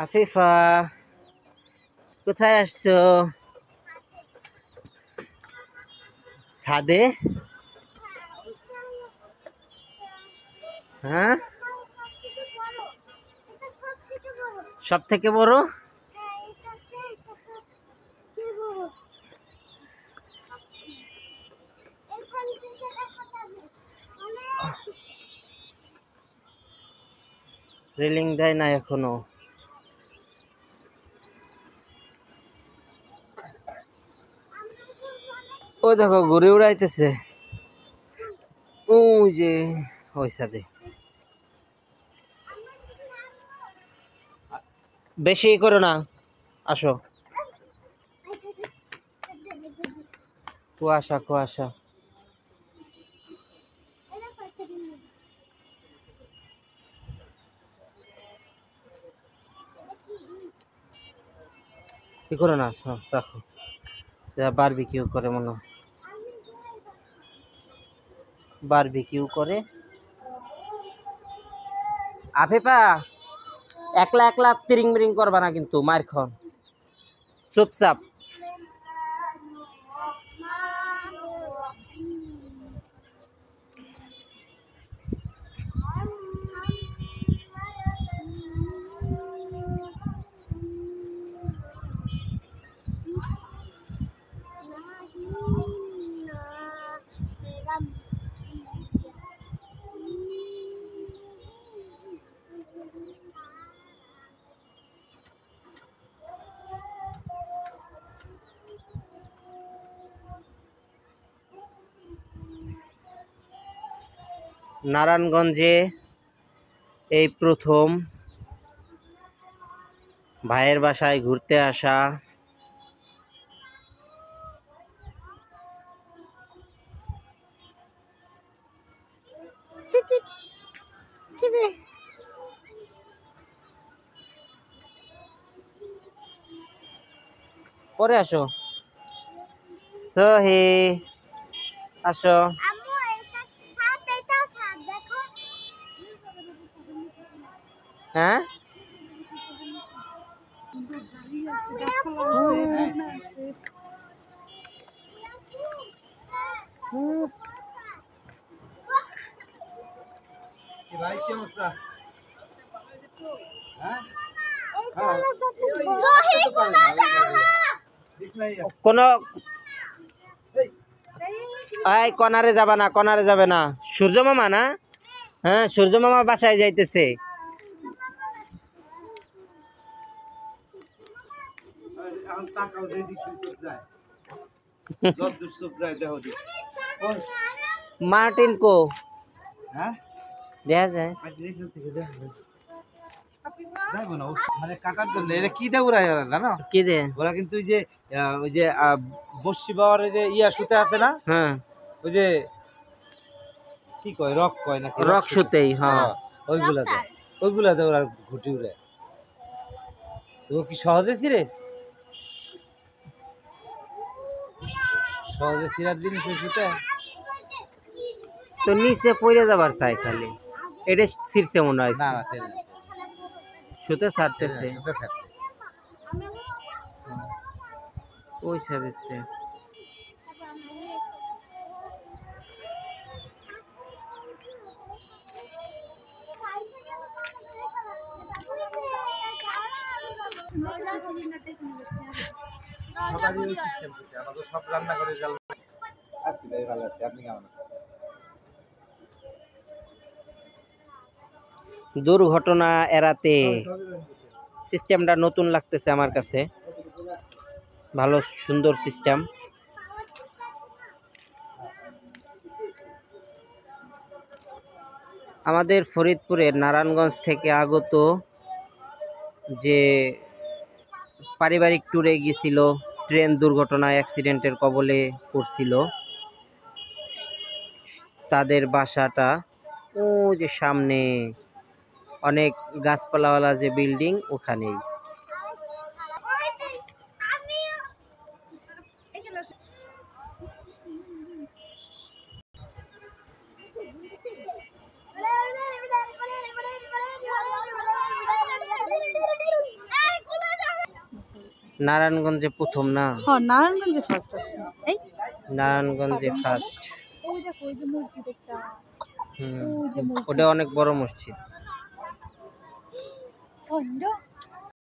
আফিফা, কোথায় আসছো? ছাদে? হ্যাঁ, সব থেকে বড়। রেলিং দেয় না এখনো। ও দেখো ঘুরে উড়াইতেছে, ওই যে ওই ছাদে। বেশি করো না, আসো। কুয়াশা কুয়াশা। কি করো না, রাখো। বারবিকিউ করে মনে হয়, বারবিকিউ করে। আফিফা, একলা একলা তিরিং বিরিং করবা না কিন্তু, মার খাও। চুপচাপ। নারায়ণগঞ্জে এই প্রথম ভাইয়ের বাসায় ঘুরতে আসা। পরে আসো, সহি আসো। হ্যাঁ, ভাই কি অবস্থা? কোন কনারে যাবা না, কনারে যাবে না। সূর্য মামা না? হ্যাঁ, সূর্য মামা বাসায় যাইতেছে। মার্টিন কো? হ্যাঁ, দেখা যায়। মানে কাটার জন্য এটা কি দেয় ওরা, জানো কি দে? ওরা কিন্তু ওই যে বসি বাবার যে সুতে আছে না, হ্যাঁ, ওই যে কি কয়, রক কয় নাকি, রক সুতেই। হ্যাঁ, ওইগুলাতে ওরা ঘুটি উড়ে। তো কি সহজে ছিঁড়ে, সহজে ছিঁড়ার জিনিস ওই সুতে। তো নিচে পড়ে যাবার চাই খালি, এটা ছিঁড়ছে মনে হয়। না সুতে ছাড়তেছে ওই সাইডে। সব রান্না করে আছি ভাই, ভালো আছি। আপনি কেমন আছেন? দুর্ঘটনা এড়াতে সিস্টেমটা নতুন লাগতেছে আমার কাছে, ভালো সুন্দর সিস্টেম। আমাদের ফরিদপুরের নারায়ণগঞ্জ থেকে আগত যে পারিবারিক ট্যুরে গিয়েছিল, ট্রেন দুর্ঘটনায় অ্যাক্সিডেন্টের কবলে পড়ছিল, তাদের বাসাটা ও যে সামনে অনেক গাছপালাওয়ালা যে বিল্ডিং, ওখানেই। নারায়ণগঞ্জে প্রথম না, হ্যাঁ নারায়ণগঞ্জে ফার্স্ট আছে। এই নারায়ণগঞ্জে ফার্স্ট। ওই দেখো ওই যে মসজিদ একটা, হুম, ওই যে মসজিদ ওটা অনেক বড় মসজিদ। ধন্য